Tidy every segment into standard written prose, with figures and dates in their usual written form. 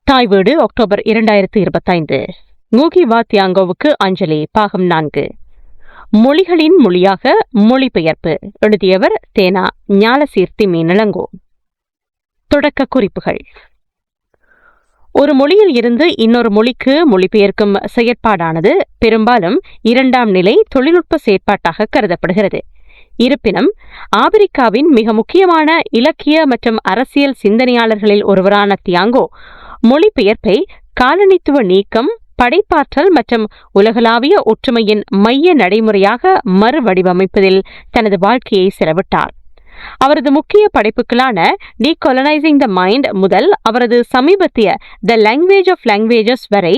தாய் வீடு அக்டோபர் 2025. ngூகி வா தியாங்கோவுக்கு அஞ்சலி பாகம் 4. மொழிகளின் மொழியாக மொழிபெயர்ப்பு. எழுதியவர் தேனா ஞாலசீர்த்தி மீனலங்கோ. தொடக்க குறிப்புகள். ஒரு மொழியில் இருந்து இன்னொரு மொழிக்கு மொழிபெயர்க்கும் செயற்பாடானது பெரும்பாலும் இரண்டாம் நிலை தொழில்நுட்ப செயற்பாட்டாக கருதப்படுகிறது. இருப்பினும் ஆபிரிக்காவின் மிக முக்கியமான இலக்கிய மற்றும் அரசியல் சிந்தனையாளர்களில் ஒருவரான தியாங்கோ மொழிபெயர்ப்பை காலனித்துவ நீக்கம், படைப்பாற்றல் மற்றும் உலகளாவிய ஒற்றுமையின் மைய நடைமுறையாக மறுவடிவமைப்பதில் தனது வாழ்க்கையை செலவிட்டார். அவரது முக்கிய படைப்புகளான டீகொலனைசிங் த மைண்ட் முதல் அவரது சமீபத்திய த லாங்குவேஜ் ஆஃப் லாங்குவேஜஸ் வரை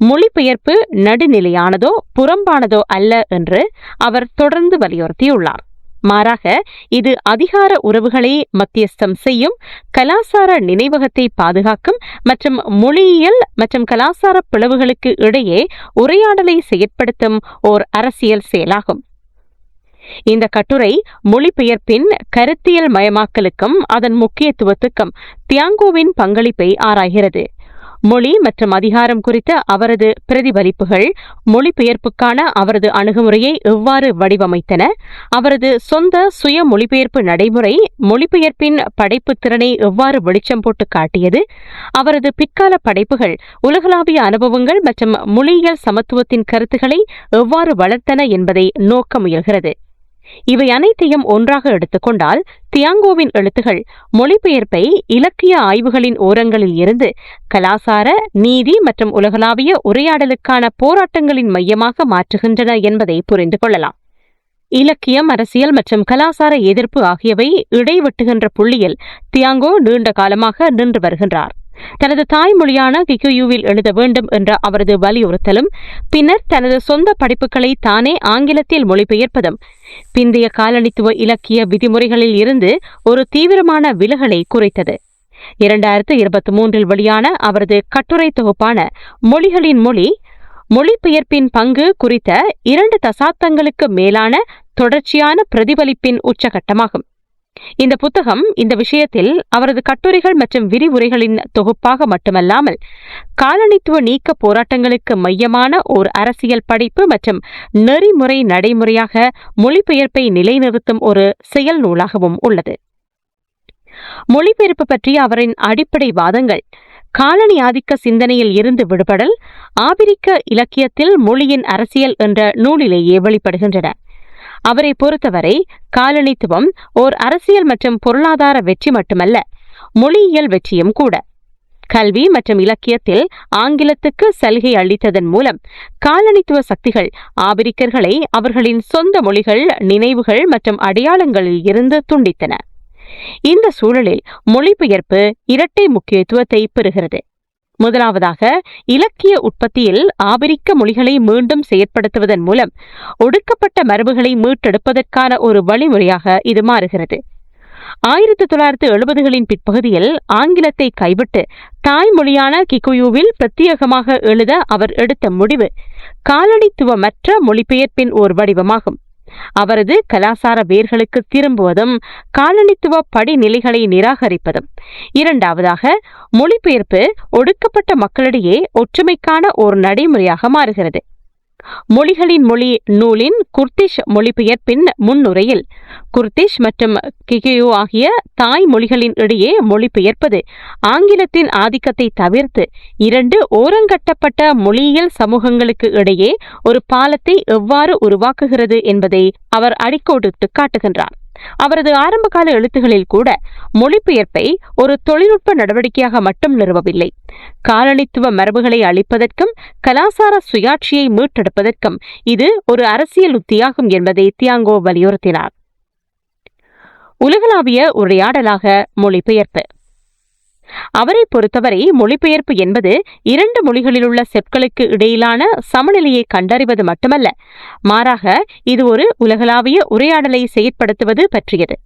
மொழிபெயர்ப்பு நடுநிலையானதோ புறம்பானதோ அல்ல என்று அவர் தொடர்ந்து வலியுறுத்தியுள்ளார். மாறாக இது அதிகார உறவுகளை மத்தியஸ்தம் செய்யும், கலாசார நினைவகத்தை பாதுகாக்கும் மற்றும் மொழியியல் மற்றும் கலாசார பிளவுகளுக்கு இடையே உரையாடலை செயற்படுத்தும் ஓர் அரசியல் செயலாகும். இந்த கட்டுரை மொழிபெயர்ப்பின் கருத்தியல் மயமாக்கலுக்கும் அதன் முக்கியத்துவத்துக்கும் தியாங்கோவின் பங்களிப்பை ஆராய்கிறது. மொழி மற்றும் அதிகாரம் குறித்த அவரது பிரதிபலிப்புகள் மொழிபெயர்ப்புக்கான அவரது அணுகுமுறையை எவ்வாறு வடிவமைத்தன, அவரது சொந்த சுய மொழிபெயர்ப்பு நடைமுறை மொழிபெயர்ப்பின் படைப்பு திறனை எவ்வாறு வெளிச்சம் போட்டு காட்டியது, அவரது பிற்கால படைப்புகள் உலகளாவிய அனுபவங்கள் மற்றும் மொழியியல் சமத்துவத்தின் கருத்துக்களை எவ்வாறு வளர்த்தன என்பதை நோக்க முயல்கிறது. இவை அனைத்தையும் ஒன்றாக எடுத்துக்கொண்டால் தியாங்கோவின் எழுத்துகள் மொழிபெயர்ப்பை இலக்கிய ஆய்வுகளின் ஓரங்களில் இருந்து கலாசார, நீதி மற்றும் உலகளாவிய உரையாடலுக்கான போராட்டங்களின் மையமாக மாற்றுகின்றன என்பதை புரிந்து கொள்ளலாம். இலக்கியம், அரசியல் மற்றும் கலாசார எதிர்ப்பு ஆகியவை இடைவெட்டுகின்ற புள்ளியில் தியாங்கோ நீண்ட காலமாக நின்று வருகின்றார். தனது தாய்மொழியான கிகுயுவில் எழுத வேண்டும் என்ற அவரது வலியுறுத்தலும், பின்னர் தனது சொந்த படைப்புகளை தானே ஆங்கிலத்தில் மொழிபெயர்ப்பதும் பிந்தைய காலனித்துவ இலக்கிய விதிமுறைகளில் இருந்து ஒரு தீவிரமான விலகலை குறித்தது. 2023 வெளியான அவரது கட்டுரை தொகுப்பான மொழிகளின் மொழி, மொழிபெயர்ப்பின் பங்கு குறித்த 2 தசாப்தங்களுக்கு மேலான தொடர்ச்சியான பிரதிபலிப்பின் உச்சகட்டமாகும். இந்த புத்தகம் இந்த விஷயத்தில் அவரது கட்டுரைகள் மற்றும் விரிவுரைகளின் தொகுப்பாக மட்டுமல்லாமல் காலனித்துவ நீக்க போராட்டங்களுக்கு மையமான ஓர் அரசியல் படைப்பு மற்றும் நெறிமுறை நடைமுறையாக மொழிபெயர்ப்பை நிலைநிறுத்தும் ஒரு செயல் நூலாகவும் உள்ளது. மொழிபெயர்ப்பு பற்றிய அவரின் அடிப்படை வாதங்கள் காலனி ஆதிக்க சிந்தனையில் இருந்து விடுபடல், ஆபிரிக்க இலக்கியத்தில் மொழியின் அரசியல் என்ற நூலிலேயே வெளிப்படுகின்றன. அவரை பொறுத்தவரை காலனித்துவம் ஓர் அரசியல் மற்றும் பொருளாதார வெற்றி மட்டுமல்ல, மொழியியல் வெற்றியும் கூட. கல்வி மற்றும் இலக்கியத்தில் ஆங்கிலத்துக்கு சலுகை அளித்ததன் மூலம் காலனித்துவ சக்திகள் ஆபிரிக்கர்களை அவர்களின் சொந்த மொழிகள், நினைவுகள் மற்றும் அடையாளங்களில் இருந்து துண்டித்தன. இந்த சூழலில் மொழிபெயர்ப்பு இரட்டை முக்கியத்துவத்தை பெறுகிறது. முதலாவதாக, இலக்கிய உற்பத்தியில் ஆபிரிக்க மொழிகளை மீண்டும் செயற்படுத்துவதன் மூலம் ஒடுக்கப்பட்ட மரபுகளை மீட்டெடுப்பதற்கான ஒரு வழிமுறையாக இது மாறுகிறது. 1970களின் பிற்பகுதியில் ஆங்கிலத்தை கைவிட்டு தாய்மொழியான கிகுயுவில் பிரத்யேகமாக எழுத அவர் எடுத்த முடிவு காலனித்துவமற்ற மொழிபெயர்ப்பின் ஓர் வடிவமாகும். அவரது கலாசார வேர்களுக்கு திரும்புவதும் காலனித்துவ படிநிலைகளை நிராகரிப்பதும். இரண்டாவதாக, மொழிபெயர்ப்பு ஒடுக்கப்பட்ட மக்களிடையே ஒற்றுமைக்கான ஒரு நடைமுறையாக மாறுகிறது. மொழிகளின் மொழி நூலின் குர்திஷ் மொழிபெயர்ப்பின் முன்னுரையில் குர்திஷ் மற்றும் கிகுயு ஆகிய தாய் மொழிகளின் இடையே மொழிபெயர்ப்பது ஆங்கிலத்தின் ஆதிக்கத்தை தவிர்த்து 2 ஓரங்கட்டப்பட்ட மொழியியல் சமூகங்களுக்கு இடையே ஒரு பாலத்தை எவ்வாறு உருவாக்குகிறது என்பதை அவர் அடிக்கோடிட்டு காட்டுகின்றார். அவரது ஆரம்பகால எழுத்துகளில் கூட மொழிபெயர்ப்பை ஒரு தொழில்நுட்ப நடவடிக்கையாக மட்டும் நிறுவவில்லை, காலனித்துவ மரபுகளை அழிப்பதற்கும் கலாசார சுயாட்சியை மீட்டெடுப்பதற்கும் இது ஒரு அரசியல் உத்தியாகும் என்பதை தியாங்கோ வலியுறுத்தினார். உலகளாவிய உரையாடலாக மொழிபெயர்ப்பு. அவரை பொறுத்தவரை மொழிபெயர்ப்பு என்பது 2 மொழிகளிலுள்ள சொற்களுக்கு இடையிலான சமநிலையை கண்டறிவது மட்டுமல்ல, மாறாக இது ஒரு உலகளாவிய உரையாடலை செயற்படுத்துவது பற்றியது.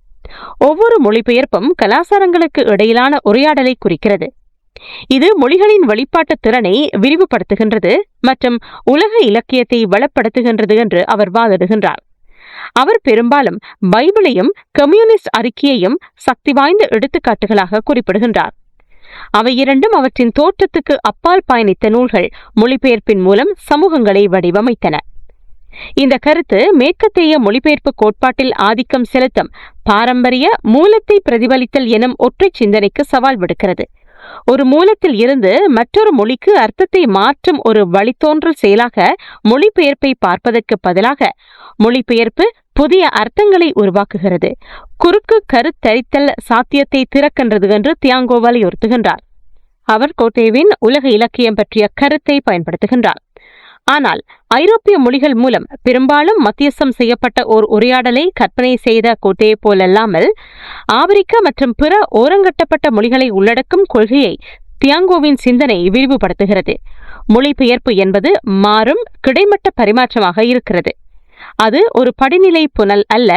ஒவ்வொரு மொழிபெயர்ப்பும் கலாசாரங்களுக்கு இடையிலான உரையாடலை குறிக்கிறது. இது மொழிகளின் வெளிப்பாட்டு திறனை விரிவுபடுத்துகின்றது மற்றும் உலக இலக்கியத்தை வளப்படுத்துகின்றது என்று அவர் வாதிடுகின்றார். அவர் பெரும்பாலும் பைபிளையும் கம்யூனிஸ்ட் அறிக்கையையும் சக்தி வாய்ந்த எடுத்துக்காட்டுகளாக குறிப்பிடுகின்றார். அவை இரண்டும் அவற்றின் தோற்றத்துக்கு அப்பால் பயணித்த நூல்கள் மொழிபெயர்ப்பின் மூலம் சமூகங்களை வடிவமைத்தன. இந்த கருத்து மேற்கத்திய மொழிபெயர்ப்பு கோட்பாட்டில் ஆதிக்கம் செலுத்தும் பாரம்பரிய மூலத்தை பிரதிபலித்தல் எனும் ஒற்றை சிந்தனைக்கு சவால் விடுக்கிறது. ஒரு மூலத்தில் இருந்து மற்றொரு மொழிக்கு அர்த்தத்தை மாற்றும் ஒரு வழித்தோன்றல் செயலாக மொழிபெயர்ப்பை பார்ப்பதற்கு பதிலாக மொழிபெயர்ப்பு புதிய அர்த்தங்களை உருவாக்குகிறது, குறுக்கு கருத்தரித்தல் சாத்தியத்தை திறக்கின்றது என்று தியாங்கோ வலியுறுத்துகின்றார். அவர் கோட்டேவின் உலக இலக்கியம் பற்றிய கருத்தை பயன்படுத்துகின்றார். ஆனால் ஐரோப்பிய மொழிகள் மூலம் பெரும்பாலும் மத்தியஸ்தம் செய்யப்பட்ட ஓர் உரையாடலை கற்பனை செய்த கோட்டே போலல்லாமல் ஆப்பிரிக்க மற்றும் பிற ஓரங்கட்டப்பட்ட மொழிகளை உள்ளடக்கும் கொள்கையை தியாங்கோவின் சிந்தனை விரிவுபடுத்துகிறது. மொழிபெயர்ப்பு என்பது மாறும் கிடைமட்ட பரிமாற்றமாக இருக்கிறது. அது ஒரு படிநிலை புனல் அல்ல.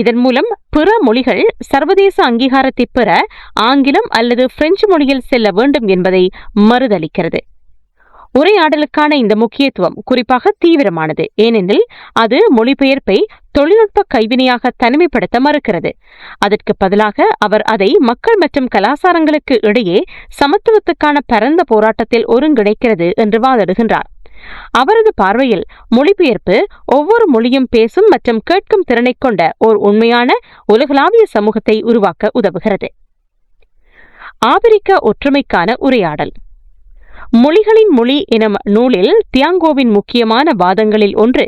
இதன் மூலம் பிற மொழிகள் சர்வதேச அங்கீகாரத்தை பெற ஆங்கிலம் அல்லது பிரெஞ்சு மொழியில் செல்ல வேண்டும் என்பதை மறுதளிக்கிறது. உரையாடலுக்கான இந்த முக்கியத்துவம் குறிப்பாக தீவிரமானது, ஏனெனில் அது மொழிபெயர்ப்பை தொழில்நுட்ப கைவினையாக தனிமைப்படுத்த மறுக்கிறது. அதற்கு பதிலாக அவர் அதை மக்கள் மற்றும் கலாச்சாரங்களுக்கு இடையே சமத்துவத்துக்கான பரந்த போராட்டத்தில் ஒருங்கிணைக்கிறது என்று வாதிடுகின்றார். அவரது பார்வையில் மொழிபெயர்ப்பு ஒவ்வொரு மொழியும் பேசும் மற்றும் கேட்கும் திறனை கொண்ட ஓர் உண்மையான உலகளாவிய சமூகத்தை உருவாக்க உதவுகிறது. ஆப்பிரிக்க ஒற்றுமைக்கான உரையாடல். மொழிகளின் மொழி எனும் நூலில் தியாங்கோவின் முக்கியமான வாதங்களில் ஒன்று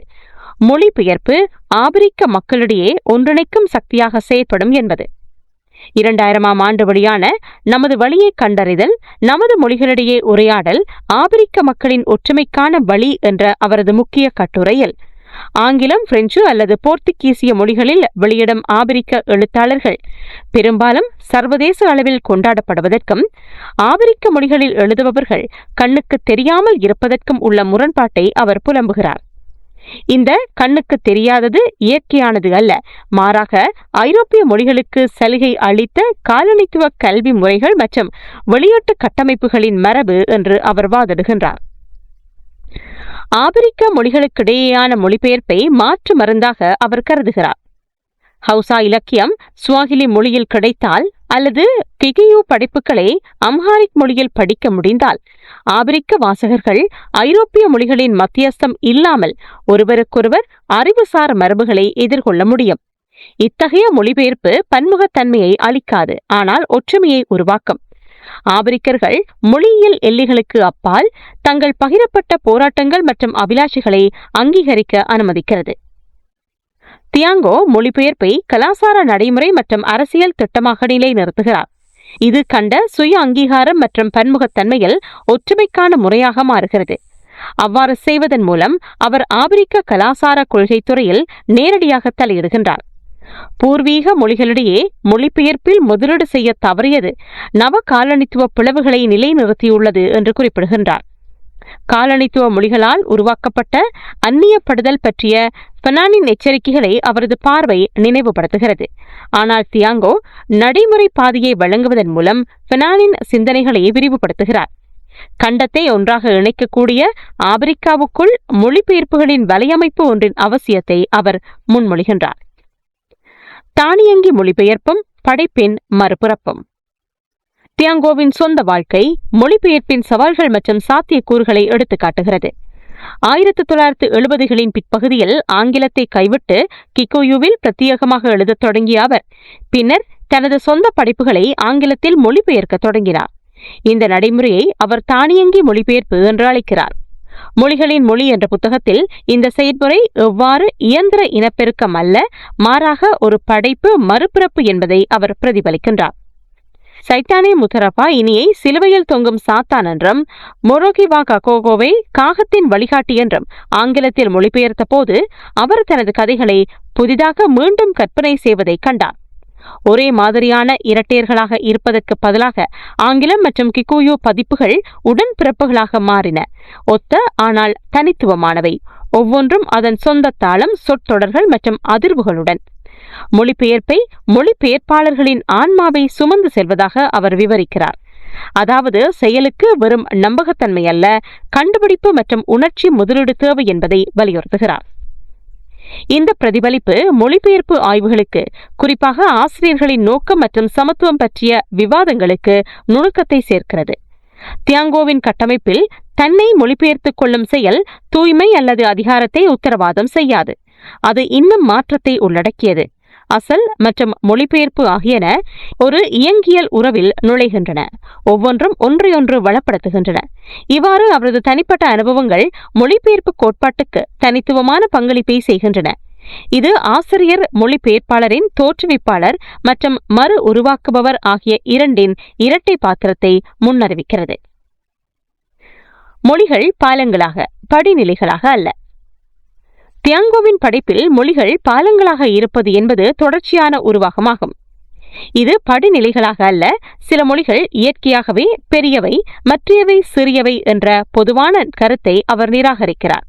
மொழிபெயர்ப்பு ஆப்பிரிக்க மக்களிடையே ஒன்றிணைக்கும் சக்தியாக செயற்படும் என்பது. 2000ஆம் ஆண்டு வெளியான நமது வழியை கண்டறிதல், நமது மொழிகளிடையே உரையாடல் ஆப்பிரிக்க மக்களின் ஒற்றுமைக்கான வழி என்ற அவரது முக்கிய கட்டுரையில் ஆங்கிலம், பிரெஞ்சு அல்லது போர்த்துகீசிய மொழிகளில் வெளியிடும் ஆப்பிரிக்க எழுத்தாளர்கள் பெரும்பாலும் சர்வதேச அளவில் கொண்டாடப்படுவதற்கும் ஆப்பிரிக்க மொழிகளில் எழுதுபவர்கள் கண்ணுக்கு தெரியாமல் இருப்பதற்கும் உள்ள முரண்பாட்டை அவர் புலம்புகிறார். இந்த கண்ணுக்கு தெரியாதது இயற்கையானது அல்ல, மாறாக ஐரோப்பிய மொழிகளுக்கு சலுகை அளித்த காலனித்துவ கல்வி முறைகள் மற்றும் வெளியீட்டு கட்டமைப்புகளின் மரபு என்று அவர் வாதிடுகின்றார். ஆப்பிரிக்க மொழிகளுக்கிடையேயான மொழிபெயர்ப்பை மாற்று மருந்தாக அவர் கருதுகிறார். ஹவுசா இலக்கியம் சுவாகிலி மொழியில் கிடைத்தால் அல்லது கிகியு படைப்புகளை அம்ஹாரிக் மொழியில் படிக்க முடிந்தால் ஆப்பிரிக்க வாசகர்கள் ஐரோப்பிய மொழிகளின் மத்தியஸ்தம் இல்லாமல் ஒருவருக்கொருவர் அறிவுசார் மரபுகளை எதிர்கொள்ள முடியும். இத்தகைய மொழிபெயர்ப்பு பன்முகத்தன்மையை அளிக்காது, ஆனால் ஒற்றுமையை உருவாக்கும். ஆப்பிரிக்கர்கள் மொழியியல் எல்லைகளுக்கு அப்பால் தங்கள் பகிரப்பட்ட போராட்டங்கள் மற்றும் அபிலாஷைகளை அங்கீகரிக்க அனுமதிக்கிறது. தியாங்கோ மொழிபெயர்ப்பை கலாசார நடைமுறை மற்றும் அரசியல் திட்டமாக நிலைநிறுத்துகிறார். இது கண்ட சுய அங்கீகாரம் மற்றும் பன்முகத்தன்மையில் ஒற்றுமைக்கான முறையாக மாறுகிறது. அவ்வாறு செய்வதன் மூலம் அவர் ஆப்பிரிக்க கலாசார கொள்கை துறையில் நேரடியாக தலையிடுகின்றார். பூர்வீக மொழிகளிடையே மொழிபெயர்ப்பில் முதலீடு செய்ய தவறியது நவ காலனித்துவ பிளவுகளை நிலைநிறுத்தியுள்ளது என்று குறிப்பிடுகின்றார். காலனித்துவ மொழிகளால் உருவாக்கப்பட்ட அந்நியப்படுதல் பற்றிய ஃபனானின் எச்சரிக்கைகளை அவரது பார்வை நினைவுபடுத்துகிறது. ஆனால் தியாங்கோ நடைமுறை பாதையை வழங்குவதன் மூலம் ஃபனானின் சிந்தனைகளை விரிவுபடுத்துகிறார். கண்டத்தை ஒன்றாக இணைக்கக்கூடிய ஆப்பிரிக்காவுக்குள் மொழிபெயர்ப்புகளின் வலையமைப்பு ஒன்றின் அவசியத்தை அவர் முன்மொழிகின்றார். தானியங்கி மொழிபெயர்ப்பும் படைப்பின் மறுபிறப்பும். தியாங்கோவின் சொந்த வாழ்க்கை மொழிபெயர்ப்பின் சவால்கள் மற்றும் சாத்தியக்கூறுகளை எடுத்துக்காட்டுகிறது. 1970களின் பிற்பகுதியில் ஆங்கிலத்தை கைவிட்டு கிகுயுவில் பிரத்யேகமாக எழுதத் தொடங்கிய அவர் பின்னர் தனது சொந்த படைப்புகளை ஆங்கிலத்தில் மொழிபெயர்க்க தொடங்கினார். இந்த நடைமுறையை அவர் தானியங்கி மொழிபெயர்ப்பு என்று அழைக்கிறார். மொழிகளின் மொழி என்ற புத்தகத்தில் இந்த செயற்முறை எவ்வாறு இயந்திர இனப்பெருக்கம் அல்ல, மாறாக ஒரு படைப்பு மறுபிறப்பு என்பதை அவர் பிரதிபலிக்கின்றார். சைத்தானே முத்தரப்பா இனியை சிலுவையில் தொங்கும் சாத்தான் என்றும் மொரோகிவா ககோகோவை காகத்தின் வழிகாட்டி என்றும் ஆங்கிலத்தில் மொழிபெயர்த்த போது அவர் தனது கதைகளை புதிதாக மீண்டும் கற்பனை செய்வதை கண்டார். ஒரே மாதிரியான இரட்டையர்களாக இருப்பதற்கு பதிலாக ஆங்கிலம் மற்றும் கிகுயு பதிப்புகள் உடன்பிறப்புகளாக மாறின. ஒத்த ஆனால் தனித்துவமானவை, ஒவ்வொன்றும் அதன் சொந்த தாளம், சொற்றொடர்கள் மற்றும் அதிர்வுகளுடன். மொழிபெயர்ப்பை மொழிபெயர்ப்பாளர்களின் ஆன்மாவை சுமந்து செல்வதாக அவர் விவரிக்கிறார். அதாவது செயலுக்கு வெறும் நம்பகத்தன்மை அல்ல, கண்டுபிடிப்பு மற்றும் உணர்ச்சி முதலீடு தேவை என்பதை வலியுறுத்துகிறார். இந்த பிரதிபலிப்பு மொழிபெயர்ப்பு ஆய்வுகளுக்கு, குறிப்பாக ஆசிரியர்களின் நோக்கம் மற்றும் சமத்துவம் பற்றிய விவாதங்களுக்கு நுணுக்கத்தை சேர்க்கிறது. தியாங்கோவின் கட்டமைப்பில் தன்னை மொழிபெயர்த்துக் கொள்ளும் செயல் தூய்மை அல்லது அதிகாரத்தை உத்தரவாதம் செய்யாது. அது இன்னும் மாற்றத்தை உள்ளடக்கியது. அசல் மற்றும் மொழிபெயர்ப்பு ஆகியன ஒரு இயங்கியல் உறவில் நுழைகின்றன, ஒவ்வொன்றும் ஒன்றையொன்று வளப்படுத்துகின்றன. இவ்வாறு அவரது தனிப்பட்ட அனுபவங்கள் மொழிபெயர்ப்பு கோட்பாட்டுக்கு தனித்துவமான பங்களிப்பை செய்கின்றன. இது ஆசிரியர், மொழிபெயர்ப்பாளரின் தோற்றுவிப்பாளர் மற்றும் மறு உருவாக்குபவர் ஆகிய இரண்டின் இரட்டை பாத்திரத்தை முன்னறிவிக்கிறது. மொழிகள் பாலங்களாக, படிநிலைகளாக அல்ல. தியாங்கோவின் படைப்பில் மொழிகள் பாலங்களாக இருப்பது என்பது தொடர்ச்சியான உருவாகமாகும். இது படிநிலைகளாக அல்ல. சில மொழிகள் இயற்கையாகவே பெரியவை, மற்றவை சிறியவை என்ற பொதுவான கருத்தை அவர் நிராகரிக்கிறார்.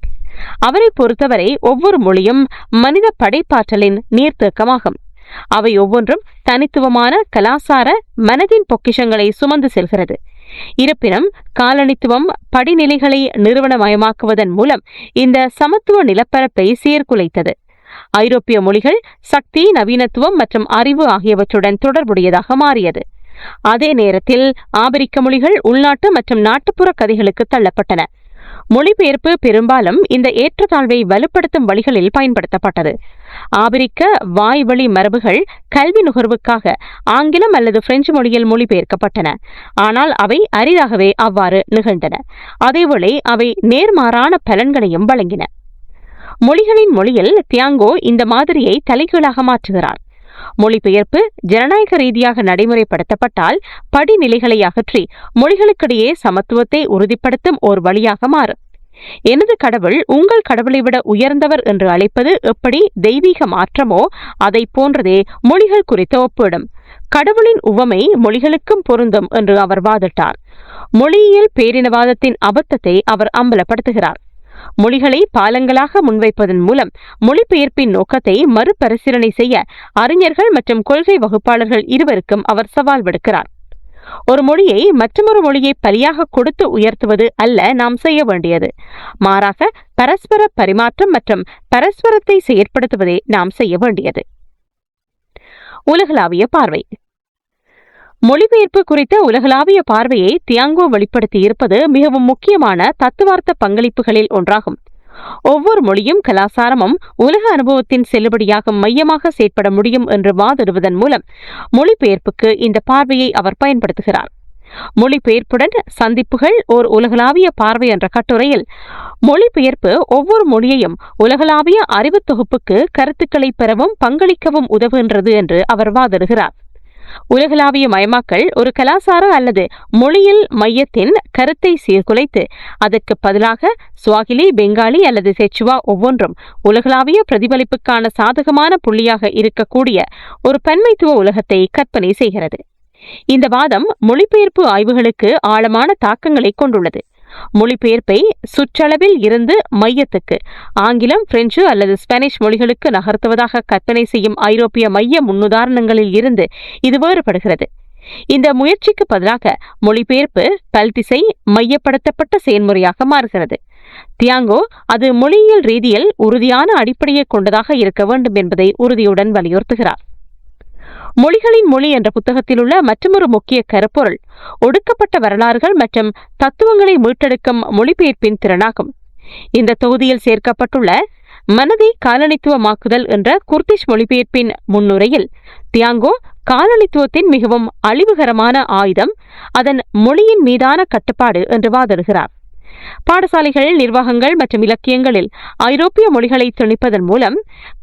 அவரை பொறுத்தவரை ஒவ்வொரு மொழியும் மனித படைப்பாற்றலின் நீர்த்தேக்கமாகும். அவை ஒவ்வொன்றும் தனித்துவமான கலாசார மனதின் பொக்கிஷங்களை சுமந்து செல்கிறது. இருப்பினும் காலனித்துவம் படிநிலைகளை நிறுவனமயமாக்குவதன் மூலம் இந்த சமத்துவ நிலப்பரப்பை சீர்குலைத்தது. ஐரோப்பிய மொழிகள் சக்தி, நவீனத்துவம் மற்றும் அறிவு ஆகியவற்றுடன் தொடர்புடையதாக மாறியது. அதே நேரத்தில் ஆபிரிக்க மொழிகள் உள்நாட்டு மற்றும் நாட்டுப்புற கதைகளுக்கு தள்ளப்பட்டன. மொழிபெயர்ப்பு பெரும்பாலும் இந்த ஏற்றத்தாழ்வை வலுப்படுத்தும் வழிகளில் பயன்படுத்தப்பட்டது. ஆபிரிக்க வாய்வழி மரபுகள் கல்வி நுகர்வுக்காக ஆங்கிலம் அல்லது பிரெஞ்சு மொழியில் மொழிபெயர்க்கப்பட்டன. ஆனால் அவை அரிதாகவே அவ்வாறு நிகழ்ந்தன. அதேவேளை அவை நேர்மாறான பலன்களையும் வழங்கின. மொழிகளின் மொழியில் தியாங்கோ இந்த மாதிரியை தலைகீழாக மாற்றுகிறார். மொழிபெயர்ப்பு ஜனநாயக ரீதியாக நடைமுறைப்படுத்தப்பட்டால் படிநிலைகளை அகற்றி மொழிகளுக்கிடையே சமத்துவத்தை உறுதிப்படுத்தும் ஒரு வழியாக மாறும். எனது கடவுள் உங்கள் கடவுளை விட உயர்ந்தவர் என்று அழைப்பது எப்படி தெய்வீக மாற்றமோ அதை போன்றதே மொழிகள் குறித்த ஒப்பிடும். கடவுளின் உவமை மொழிகளுக்கும் பொருந்தும் என்று அவர் வாதிட்டார். மொழியியல் பேரினவாதத்தின் அபத்தத்தை அவர் அம்பலப்படுத்துகிறார். மொழிகளை பாலங்களாக முன்வைப்பதன் மூலம் மொழிபெயர்ப்பின் நோக்கத்தை மறுபரிசீலனை செய்ய அறிஞர்கள் மற்றும் கொள்கை வகுப்பாளர்கள் இருவருக்கும் அவர் சவால் விடுக்கிறார். ஒரு மொழியை மற்றொரு மொழியை பலியாக கொடுத்து உயர்த்துவது அல்ல நாம் செய்ய வேண்டியது. மாறாக பரஸ்பர பரிமாற்றம் மற்றும் பரஸ்பரத்தை செயற்படுத்துவதே நாம் செய்ய வேண்டியது. உலகளாவிய பார்வை. மொழிபெயர்ப்பு குறித்த உலகளாவிய பார்வையை தியாங்கோ வெளிப்படுத்தி இருப்பது மிகவும் முக்கியமான தத்துவார்த்த பங்களிப்புகளில் ஒன்றாகும். ஒவ்வொரு மொழியும் கலாசாரமும் உலக அனுபவத்தின் செல்லுபடியாகும் மையமாக செயற்பட முடியும் என்று வாதிடுவதன் மூலம் மொழிபெயர்ப்புக்கு இந்த பார்வையை அவர் பயன்படுத்துகிறார். மொழிபெயர்ப்புடன் சந்திப்புகள் ஓர் உலகளாவிய பார்வை என்ற கட்டுரையில் மொழிபெயர்ப்பு ஒவ்வொரு மொழியையும் உலகளாவிய அறிவு தொகுப்புக்கு கருத்துக்களை பெறவும் பங்களிக்கவும் உதவுகின்றது என்று அவர் வாதிடுகிறார். உலகளாவிய மயமாக்கல் ஒரு கலாசார அல்லது மொழியில் மையத்தின் கருத்தை சீர்குலைத்து அதற்கு பதிலாக சுவாகிலி, பெங்காலி அல்லது செச்சுவா ஒவ்வொன்றும் உலகளாவிய பிரதிபலிப்புக்கான சாதகமான புள்ளியாக இருக்கக்கூடிய ஒரு பன்மைத்துவ உலகத்தை கற்பனை செய்கிறது. இந்த வாதம் மொழிபெயர்ப்பு ஆய்வுகளுக்கு ஆழமான தாக்கங்களை கொண்டுள்ளது. மொழிபெயர்ப்பை சுற்றளவில் இருந்து மையத்துக்கு ஆங்கிலம், பிரெஞ்சு அல்லது ஸ்பானிஷ் மொழிகளுக்கு நகர்த்துவதாக கற்பனை செய்யும் ஐரோப்பிய மைய முன்னுதாரணங்களில் இருந்து இது வேறுபடுகிறது. இந்த முயற்சிக்கு பதிலாக மொழிபெயர்ப்பு பல்திசை மையப்படுத்தப்பட்ட செயல்முறையாக மாறுகிறது. தியாங்கோ அது மொழியியல் ரீதியில் உறுதியான அடிப்படையை கொண்டதாக இருக்க வேண்டும் என்பதை உறுதியுடன் வலியுறுத்துகிறார். மொழிகளின் மொழி என்ற புத்தகத்தில் உள்ள மற்றொரு முக்கிய கருப்பொருள் ஒடுக்கப்பட்ட வரலாறுகள் மற்றும் தத்துவங்களை மீட்டெடுக்கும் மொழிபெயர்ப்பின் திறனாகும். இந்த தொகுதியில் சேர்க்கப்பட்டுள்ள மனதை காலனித்துவமாக்குதல் என்ற குர்திஷ் மொழிபெயர்ப்பின் முன்னுரையில் தியாங்கோ காலனித்துவத்தின் மிகவும் அழிவுகரமான ஆயுதம் அதன் மொழியின் மீதான கட்டுப்பாடு என்று வாதிடுகிறார். பாடசாலைகள், நிர்வாகங்கள் மற்றும் இலக்கியங்களில் ஐரோப்பிய மொழிகளை திணிப்பதன் மூலம்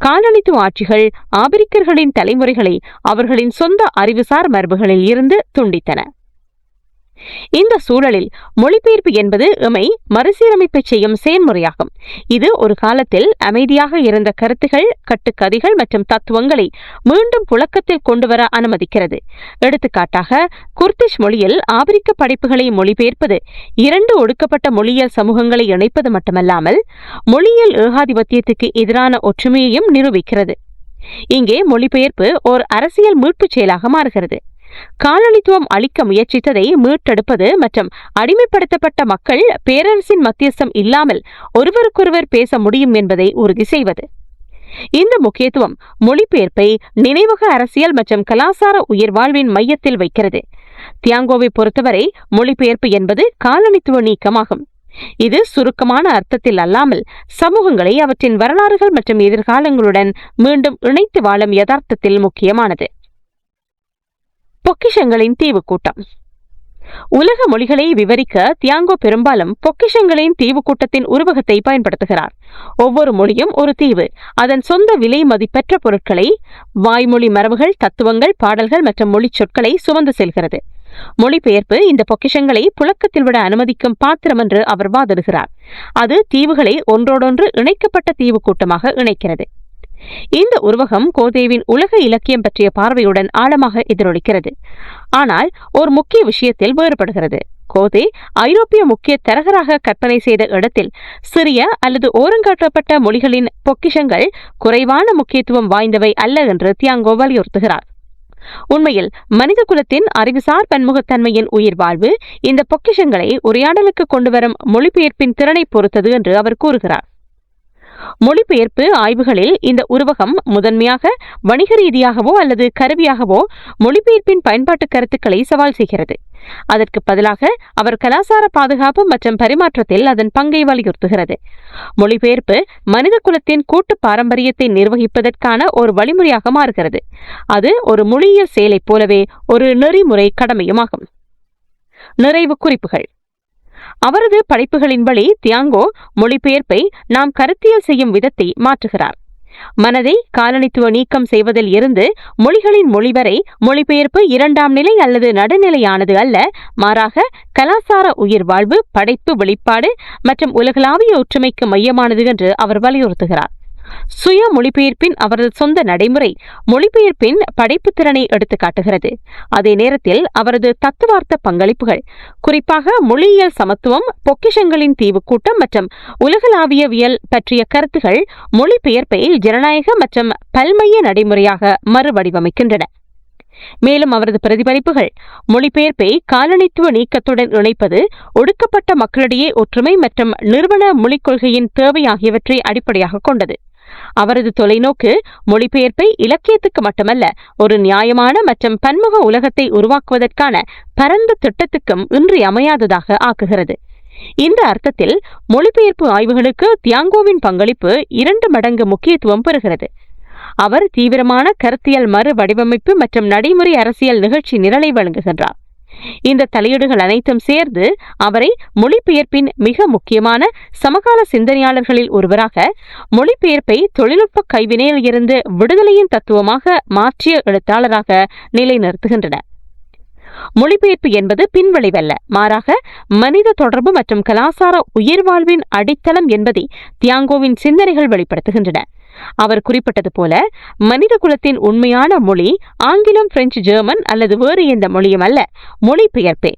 காலனித்துவ ஆட்சிகள் ஆபிரிக்கர்களின் தலைமுறைகளை அவர்களின் சொந்த அறிவுசார் மரபுகளில் இருந்து துண்டித்தன. இந்த சூழலில் மொழிபெயர்ப்பு என்பது எமை மறுசீரமைப்பை செய்யும் செயல்முறையாகும். இது ஒரு காலத்தில் அமைதியாக இருந்த கருத்துகள், கட்டுக்கதைகள் மற்றும் தத்துவங்களை மீண்டும் புழக்கத்தில் கொண்டுவர அனுமதிக்கிறது. எடுத்துக்காட்டாக, குர்திஷ் மொழியில் ஆபிரிக்க படைப்புகளை மொழிபெயர்ப்பது இரண்டு ஒடுக்கப்பட்ட மொழியியல் சமூகங்களை இணைப்பது மட்டுமல்லாமல் மொழியியல் ஏகாதிபத்தியத்துக்கு எதிரான ஒற்றுமையையும் நிரூபிக்கிறது. இங்கே மொழிபெயர்ப்பு ஓர் அரசியல் மீட்புச் செயலாக மாறுகிறது. காலனித்துவம் அளிக்க முயற்சித்ததை மீட்டெடுப்பது மற்றும் அடிமைப்படுத்தப்பட்ட மக்கள் பேரரசின் மத்தியஸ்தம் இல்லாமல் ஒருவருக்கொருவர் பேச முடியும் என்பதை உறுதி செய்வது. இந்த முக்கியத்துவம் மொழிபெயர்ப்பை நினைவக அரசியல் மற்றும் கலாசார உயிர்வாழ்வின் மையத்தில் வைக்கிறது. தியாங்கோவை பொறுத்தவரை மொழிபெயர்ப்பு என்பது காலனித்துவ நீக்கமாகும். இது சுருக்கமான அர்த்தத்தில் அல்லாமல் சமூகங்களை அவற்றின் வரலாறுகள் மற்றும் எதிர்காலங்களுடன் மீண்டும் இணைத்து வாழும் யதார்த்தத்தில் முக்கியமானது. பொக்கிஷங்களின் தீவு கூட்டம். உலக மொழிகளை விவரிக்க தியாங்கோ பெரும்பாலும் பொக்கிஷங்களின் தீவு கூட்டத்தின் உருவகத்தை பயன்படுத்துகிறார். ஒவ்வொரு மொழியும் ஒரு தீவு அதன் சொந்த விலை மதிப்பெற்ற பொருட்களை, வாய்மொழி மரபுகள், தத்துவங்கள், பாடல்கள் மற்றும் மொழி சொற்களை சுமந்து செல்கிறது. மொழிபெயர்ப்பு இந்த பொக்கிஷங்களை புழக்கத்தில் விட அனுமதிக்கும் பாத்திரம் என்று அவர் வாதிடுகிறார். அது தீவுகளை ஒன்றோடொன்று இணைக்கப்பட்ட தீவு கூட்டமாக இணைக்கிறது. இந்த உருவகம் கோதேவின் உலக இலக்கியம் பற்றிய பார்வையுடன் ஆழமாக எதிரொலிக்கிறது. ஆனால் ஒரு முக்கிய விஷயத்தில் வேறுபடுகிறது. கோதே ஐரோப்பிய முக்கிய தரகராக கற்பனை செய்த இடத்தில் சிறிய அல்லது ஓரங்காட்டப்பட்ட மொழிகளின் பொக்கிஷங்கள் குறைவான முக்கியத்துவம் வாய்ந்தவை அல்ல என்று தியாங்கோ வலியுறுத்துகிறார். உண்மையில் மனித குலத்தின் அறிவுசார் பன்முகத்தன்மையின் உயிர் வாழ்வு இந்த பொக்கிஷங்களை உரையாடலுக்கு கொண்டுவரும் மொழிபெயர்ப்பின் திறனை பொறுத்தது என்று அவர் கூறுகிறார். மொழிபெயர்ப்பு ஆய்வுகளில் இந்த உருவகம் முதன்மையாக வணிக ரீதியாகவோ அல்லது கருவியாகவோ மொழிபெயர்ப்பின் பயன்பாட்டு கருத்துக்களை சவால் செய்கிறது. அதற்கு பதிலாக அவர் கலாசார பாதுகாப்பு மற்றும் பரிமாற்றத்தில் அதன் பங்கை வலியுறுத்துகிறது. மொழிபெயர்ப்பு மனித குலத்தின் கூட்டு பாரம்பரியத்தை நிர்வகிப்பதற்கான ஒரு வழிமுறையாக மாறுகிறது. அது ஒரு மொழியியல் செயலைப் போலவே ஒரு நெறிமுறை கடமையுமாகும். நிறைவு குறிப்புகள். அவரது படைப்புகளின் வழி தியாங்கோ மொழிபெயர்ப்பை நாம் கருத்தியல் செய்யும் விதத்தை மாற்றுகிறார். மனதை காலனித்துவ நீக்கம் செய்வதில் இருந்து மொழிகளின் மொழி வரை மொழிபெயர்ப்பு இரண்டாம் நிலை அல்லது நடுநிலையானது அல்ல, மாறாக கலாசார உயிர் வாழ்வு, படைப்பு, வெளிப்பாடு மற்றும் உலகளாவிய ஒற்றுமைக்கு மையமானது என்று அவர் வலியுறுத்துகிறார். சுய மொழிபெயர்ப்பின் அவரது சொந்த நடைமுறை மொழிபெயர்ப்பின் படைப்பு திறனை எடுத்து காட்டுகிறது. அதே நேரத்தில் அவரது தத்துவார்த்த பங்களிப்புகள், குறிப்பாக மொழியியல் சமத்துவம், பொக்கிஷங்களின் தீவு கூட்டம் மற்றும் உலகளாவியவியல் பற்றிய கருத்துகள் மொழிபெயர்ப்பை ஜனநாயக மற்றும் பல்மைய நடைமுறையாக மறுவடிவமைக்கின்றன. மேலும் அவரது பிரதிபலிப்புகள் மொழிபெயர்ப்பை காலனித்துவ நீக்கத்துடன் இணைப்பது, ஒடுக்கப்பட்ட மக்களிடையே ஒற்றுமை மற்றும் நிறுவன மொழிக் கொள்கையின் தேவை ஆகியவற்றை அடிப்படையாக கொண்டது. அவரது தொலைநோக்கு மொழிபெயர்ப்பை இலக்கியத்துக்கு மட்டுமல்ல, ஒரு நியாயமான மற்றும் பன்முக உலகத்தை உருவாக்குவதற்கான பரந்த திட்டத்துக்கும் இன்றியமையாததாக ஆக்குகிறது. இந்த அர்த்தத்தில் மொழிபெயர்ப்பு ஆய்வுகளுக்கு தியாங்கோவின் பங்களிப்பு 2 மடங்கு முக்கியத்துவம் பெறுகிறது. அவர் தீவிரமான கருத்தியல் மறு வடிவமைப்பு மற்றும் நடைமுறை அரசியல் நிகழ்ச்சி நிரலை வழங்குகின்றார். இந்த தலையீடுகள் அனைத்தும் சேர்ந்து அவரை மொழிபெயர்ப்பின் மிக முக்கியமான சமகால சிந்தனையாளர்களில் ஒருவராக, மொழிபெயர்ப்பை தொழில்நுட்ப கைவினையில் இருந்து விடுதலையின் தத்துவமாக மாற்றிய எழுத்தாளராக நிலைநிறுத்துகின்றன. மொழிபெயர்ப்பு என்பது பின்விளைவல்ல, மாறாக மனித தொடர்பு மற்றும் கலாசார உயிர்வாழ்வின் அடித்தளம் என்பதை தியாங்கோவின் சிந்தனைகள் வெளிப்படுத்துகின்றன. அவர் குறிப்பிட்டது போல, மனித குலத்தின் உண்மையான மொழி ஆங்கிலம், பிரெஞ்சு, ஜெர்மன் அல்லது வேறு எந்த மொழியும் அல்ல, மொழிபெயர்ப்பே.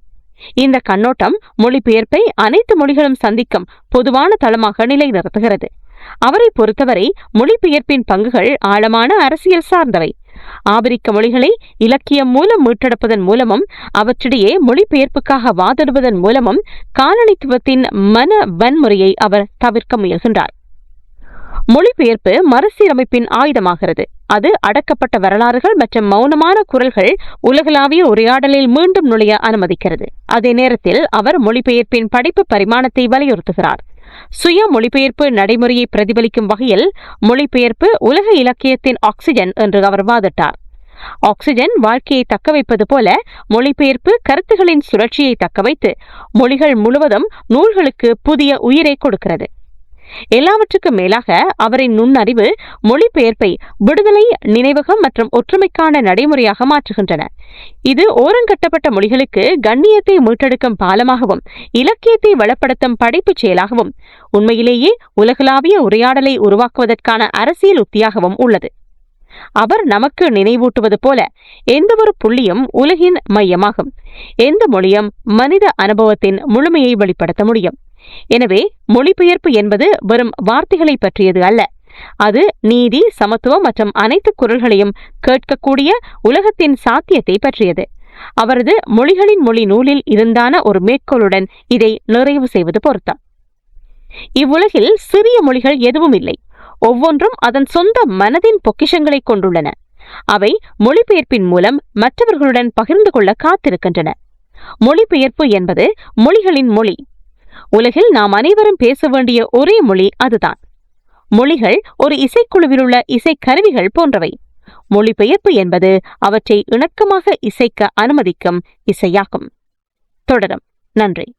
இந்த கண்ணோட்டம் மொழிபெயர்ப்பை அனைத்து மொழிகளும் சந்திக்கும் பொதுவான தளமாக நிலைநிறுத்துகிறது. அவரை பொறுத்தவரை மொழிபெயர்ப்பின் பங்குகள் ஆழமான அரசியல் சார்ந்தவை. ஆபிரிக்க மொழிகளை இலக்கியம் மூலம் மீட்டெடுப்பதன் மூலமும் அவற்றிடையே மொழிபெயர்ப்புக்காக வாதிடுவதன் மூலமும் காலனித்துவத்தின் மன வன்முறையை அவர் தவிர்க்க முயல்கின்றார். மொழிபெயர்ப்பு மறுசீரமைப்பின் ஆயுதமாகிறது. அது அடக்கப்பட்ட வரலாறுகள் மற்றும் மௌனமான குரல்கள் உலகளாவிய உரையாடலில் மீண்டும் நுழைய அனுமதிக்கிறது. அதே நேரத்தில் அவர் மொழிபெயர்ப்பின் படைப்பு பரிமாணத்தை வலியுறுத்துகிறார். சுய மொழிபெயர்ப்பு நடைமுறையை பிரதிபலிக்கும் வகையில் மொழிபெயர்ப்பு உலக இலக்கியத்தின் ஆக்சிஜன் என்று அவர் வாதிட்டார். ஆக்சிஜன் வாழ்க்கையை தக்கவைப்பது போல மொழிபெயர்ப்பு கருத்துகளின் சுழற்சியை தக்கவைத்து மொழிகள் முழுவதும் நூல்களுக்கு புதிய உயிரை கொடுக்கிறது. எல்லாவற்றுக்கும் மேலாக அவரின் நுண்ணறிவு மொழிபெயர்ப்பை விடுதலை, நினைவகம் மற்றும் ஒற்றுமைக்கான நடைமுறையாக மாற்றுகின்றன. இது ஓரங்கட்டப்பட்ட மொழிகளுக்கு கண்ணியத்தை மீட்டெடுக்கும் பாலமாகவும் இலக்கியத்தை வளப்படுத்தும் படைப்பு செயலாகவும் உண்மையிலேயே உலகளாவிய உரையாடலை உருவாக்குவதற்கான அரசியல் உத்தியாகவும் உள்ளது. அவர் நமக்கு நினைவூட்டுவது போல, எந்தவொரு புள்ளியும் உலகின் மையமாகும். எந்த மொழியும் மனித அனுபவத்தின் முழுமையை வெளிப்படுத்த முடியும். எனவே மொழிபெயர்ப்பு என்பது வெறும் வார்த்தைகளை பற்றியது அல்ல, அது நீதி, சமத்துவம் மற்றும் அனைத்து குரல்களையும் கேட்கக்கூடிய உலகத்தின் சாத்தியத்தை பற்றியது. அவரது மொழிகளின் மொழி நூலில் இருந்தான ஒரு மேற்கோளுடன் இதை நிறைவு செய்வது பொருத்தம். இவ்வுலகில் சிறிய மொழிகள் எதுவும் இல்லை. ஒவ்வொன்றும் அதன் சொந்த மனதின் பொக்கிஷங்களை கொண்டுள்ளன. அவை மொழிபெயர்ப்பின் மூலம் மற்றவர்களுடன் பகிர்ந்து கொள்ள காத்திருக்கின்றன. மொழிபெயர்ப்பு என்பது மொழிகளின் மொழி. உலகில் நாம் அனைவரும் பேச வேண்டிய ஒரே மொழி அதுதான். மொழிகள் ஒரு இசைக்குழுவில் உள்ள இசைக்கருவிகள் போன்றவை. மொழிபெயர்ப்பு என்பது அவற்றை இணக்கமாக இசைக்க அனுமதிக்கும் இசையாகும். தொடரும். நன்றி.